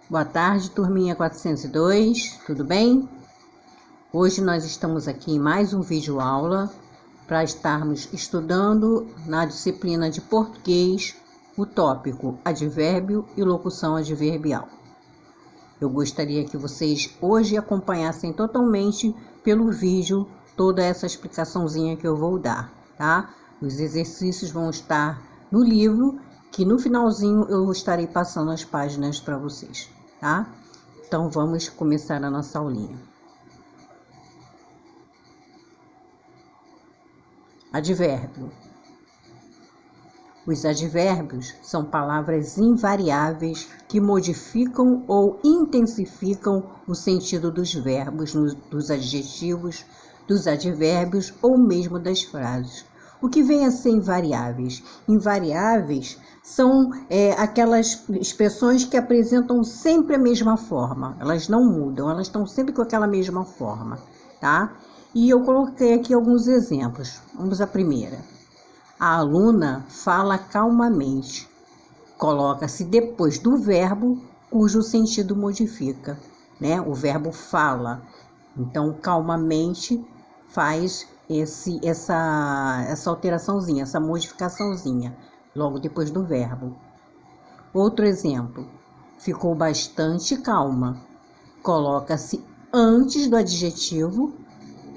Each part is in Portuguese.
Boa tarde, turminha 402, tudo bem? Hoje nós estamos aqui em mais um vídeo aula para estarmos estudando na disciplina de português o tópico advérbio e locução adverbial. Eu gostaria que vocês hoje acompanhassem totalmente pelo vídeo toda essa explicaçãozinha que eu vou dar, tá? Os exercícios vão estar no livro, que no finalzinho eu estarei passando as páginas para vocês, tá? Então vamos começar a nossa aulinha. Advérbio. Os advérbios são palavras invariáveis que modificam ou intensificam o sentido dos verbos, dos adjetivos, dos advérbios ou mesmo das frases. O que vem a ser invariáveis? Invariáveis são aquelas expressões que apresentam sempre a mesma forma. Elas não mudam, elas estão sempre com aquela mesma forma, tá? E eu coloquei aqui alguns exemplos. Vamos à primeira. A aluna fala calmamente. Coloca-se depois do verbo cujo sentido modifica, né? O verbo fala. Então, calmamente faz essa alteraçãozinha, essa modificaçãozinha, logo depois do verbo. Outro exemplo. Ficou bastante calma. Coloca-se antes do adjetivo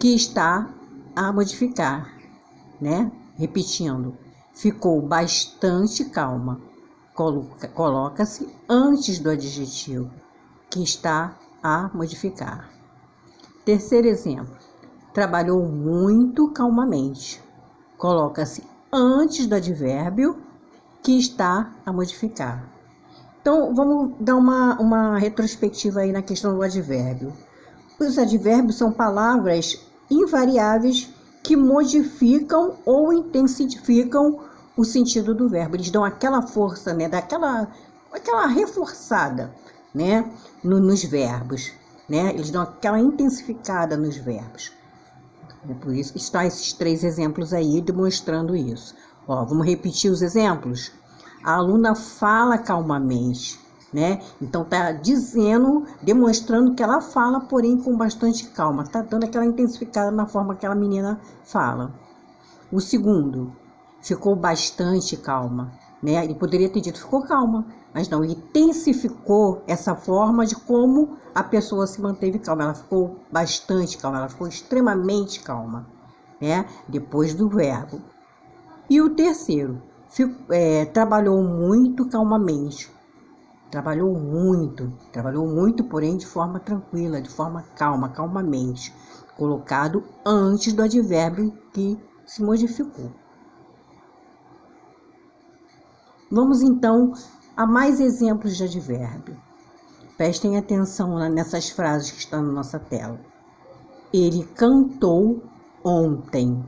que está a modificar, né? Repetindo, ficou bastante calma. Coloca-se antes do adjetivo que está a modificar. Terceiro exemplo, trabalhou muito calmamente. Coloca-se antes do advérbio que está a modificar. Então, vamos dar uma retrospectiva aí na questão do advérbio. Os advérbios são palavras invariáveis que modificam ou intensificam o sentido do verbo. Eles dão aquela força, né, aquela reforçada, né, nos verbos, né? Eles dão aquela intensificada nos verbos. É por isso que estão esses três exemplos aí demonstrando isso. Ó, vamos repetir os exemplos? A aluna fala calmamente, né? Então tá dizendo, demonstrando que ela fala, porém com bastante calma. Tá dando aquela intensificada na forma que aquela menina fala. O segundo, ficou bastante calma, né? Ele poderia ter dito ficou calma, mas não, ele intensificou essa forma de como a pessoa se manteve calma. Ela ficou bastante calma, ela ficou extremamente calma, né? Depois do verbo. E o terceiro, trabalhou muito calmamente. Trabalhou muito, porém de forma tranquila, de forma calma, calmamente, colocado antes do advérbio que se modificou. Vamos então a mais exemplos de advérbio. Prestem atenção nessas frases que estão na nossa tela. Ele cantou ontem.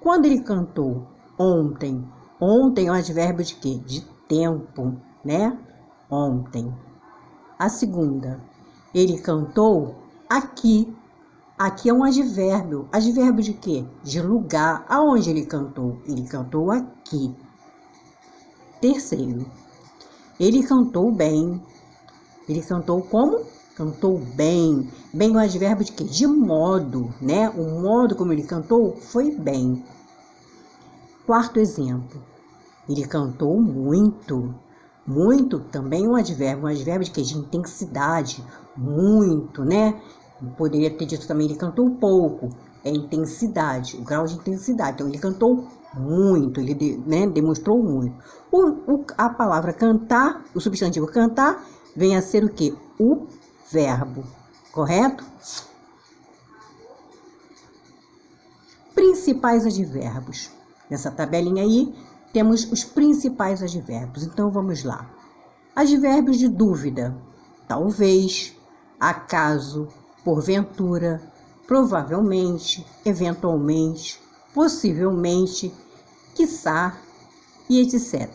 Quando ele cantou ontem? Ontem é um advérbio de quê? De tempo, né? Ontem. A segunda, ele cantou aqui. Aqui é um advérbio. Advérbio de quê? De lugar. Aonde ele cantou? Ele cantou aqui. Terceiro, ele cantou bem. Ele cantou como? Cantou bem. Bem é um advérbio de quê? De modo, né? O modo como ele cantou foi bem. Quarto exemplo, ele cantou muito. Muito também um advérbio de quê? De intensidade, muito, né? Poderia ter dito também, ele cantou pouco, é intensidade, o grau de intensidade. Então, ele cantou muito, ele demonstrou muito. A palavra cantar, o substantivo cantar, vem a ser o quê? O verbo, correto? Principais advérbios. Nessa tabelinha aí, temos os principais advérbios. Então, vamos lá. Advérbios de dúvida. Talvez, acaso, porventura, provavelmente, eventualmente, possivelmente, quiçá e etc.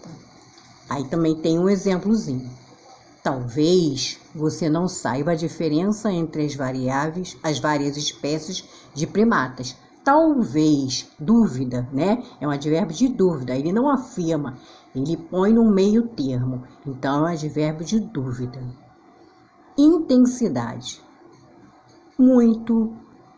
Aí também tem um exemplozinho. Talvez você não saiba a diferença entre as várias espécies de primatas. Talvez, dúvida, né? É um advérbio de dúvida. Ele não afirma, ele põe no meio termo. Então, é um advérbio de dúvida. intensidade. Muito,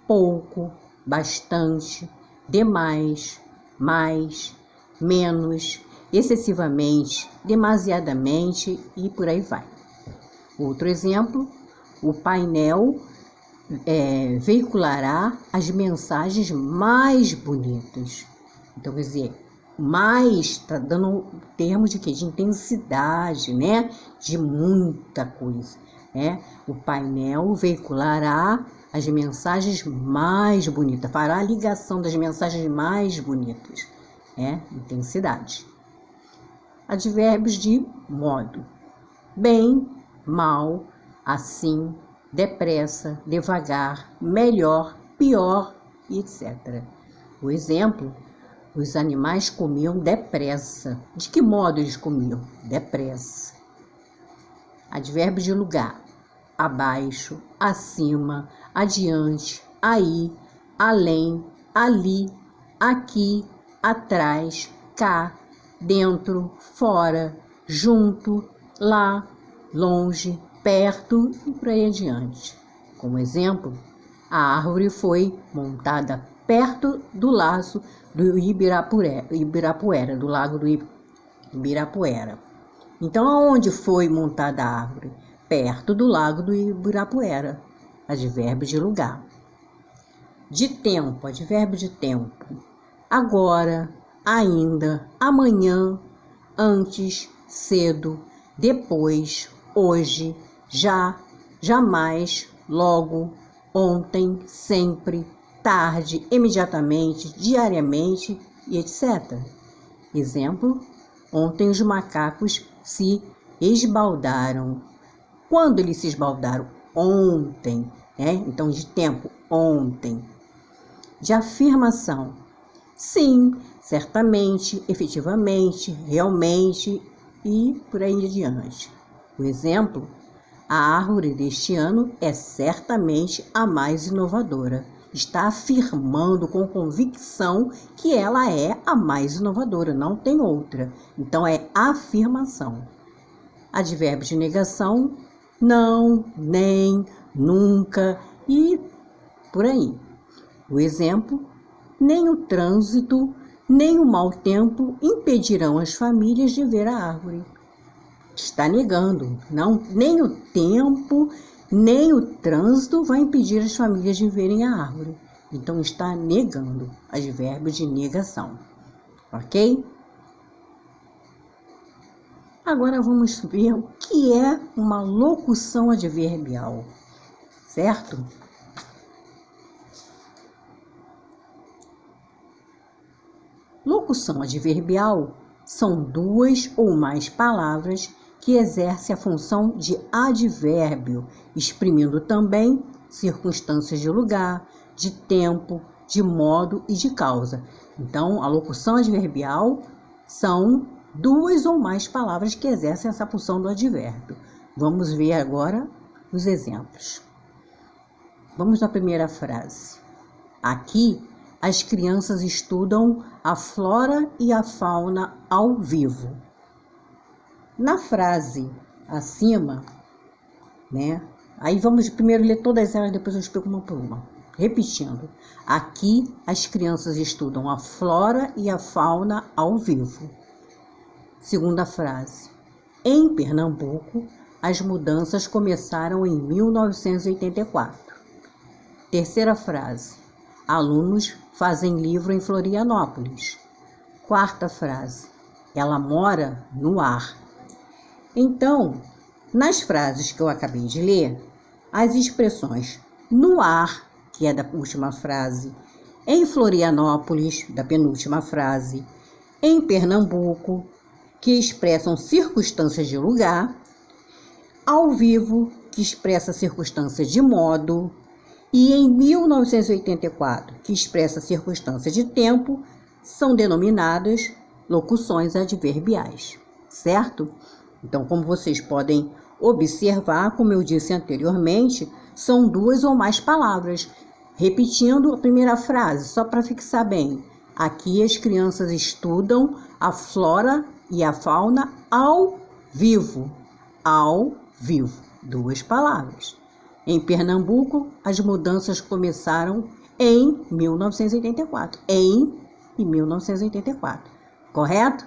pouco, bastante, demais, mais, menos, excessivamente, demasiadamente e por aí vai. Outro exemplo, o painel veiculará as mensagens mais bonitas. Então, quer dizer, mais está dando termo de quê? De intensidade, né? De muita coisa, né? O painel veiculará as mensagens mais bonitas, fará a ligação das mensagens mais bonitas, né? Intensidade. Advérbios de modo: bem, mal, assim, depressa, devagar, melhor, pior, etc. O exemplo: os animais comiam depressa. De que modo eles comiam? Depressa. Advérbio de lugar: abaixo, acima, adiante, aí, além, ali, aqui, atrás, cá, dentro, fora, junto, lá, longe, perto e por aí adiante. Como exemplo, a árvore foi montada perto do laço do Ibirapuera, do lago do Ibirapuera. Então, aonde foi montada a árvore? Perto do lago do Ibirapuera. Advérbio de lugar. De tempo, advérbio de tempo: agora, ainda, amanhã, antes, cedo, depois, hoje, já, jamais, logo, ontem, sempre, tarde, imediatamente, diariamente e etc. Exemplo: ontem os macacos se esbaldaram. Quando eles se esbaldaram? Ontem, né? Então, de tempo, ontem. De afirmação: sim, certamente, efetivamente, realmente e por aí adiante. O exemplo: a árvore deste ano é certamente a mais inovadora. Está afirmando com convicção que ela é a mais inovadora, não tem outra. Então, é afirmação. Advérbio de negação: não, nem, nunca e por aí. O exemplo: nem o trânsito, nem o mau tempo impedirão as famílias de ver a árvore. Está negando, não, nem o tempo, nem o trânsito vai impedir as famílias de verem a árvore. Então, está negando, advérbio de negação. Ok? Agora vamos ver o que é uma locução adverbial, certo? Locução adverbial são duas ou mais palavras que exercem a função de advérbio, exprimindo também circunstâncias de lugar, de tempo, de modo e de causa. Então, a locução adverbial são duas ou mais palavras que exercem essa função do advérbio. Vamos ver agora os exemplos. Vamos na primeira frase. Aqui, as crianças estudam a flora e a fauna ao vivo. Na frase acima, né? Aí vamos primeiro ler todas elas, depois eu explico uma por uma. Repetindo. Aqui, as crianças estudam a flora e a fauna ao vivo. Segunda frase. Em Pernambuco, as mudanças começaram em 1984. Terceira frase. Alunos fazem livro em Florianópolis. Quarta frase. Ela mora no ar. Então, nas frases que eu acabei de ler, as expressões no ar, que é da última frase, em Florianópolis, da penúltima frase, em Pernambuco, que expressam circunstâncias de lugar, ao vivo, que expressa circunstância de modo, e em 1984, que expressa circunstância de tempo, são denominadas locuções adverbiais, certo? Então, como vocês podem observar, como eu disse anteriormente, são duas ou mais palavras. Repetindo a primeira frase, só para fixar bem. Aqui as crianças estudam a flora e a fauna ao vivo. Ao vivo. 2 palavras. Em Pernambuco, as mudanças começaram em 1984. Em 1984. Correto?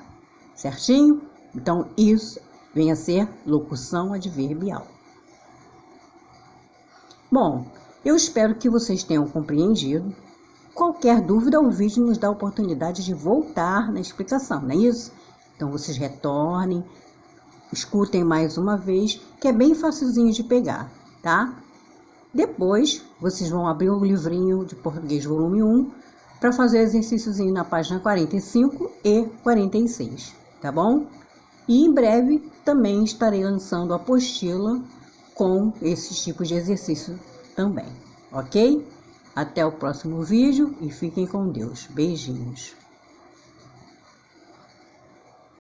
Certinho? Então, isso vem a ser locução adverbial. Bom, eu espero que vocês tenham compreendido. Qualquer dúvida, o vídeo nos dá a oportunidade de voltar na explicação, não é isso? Então, vocês retornem, escutem mais uma vez, que é bem facilzinho de pegar, tá? Depois, vocês vão abrir o livrinho de português volume 1 para fazer o exercíciozinho na página 45 e 46, tá bom? E em breve também estarei lançando a apostila com esses tipos de exercício também, ok? Até o próximo vídeo e fiquem com Deus. Beijinhos.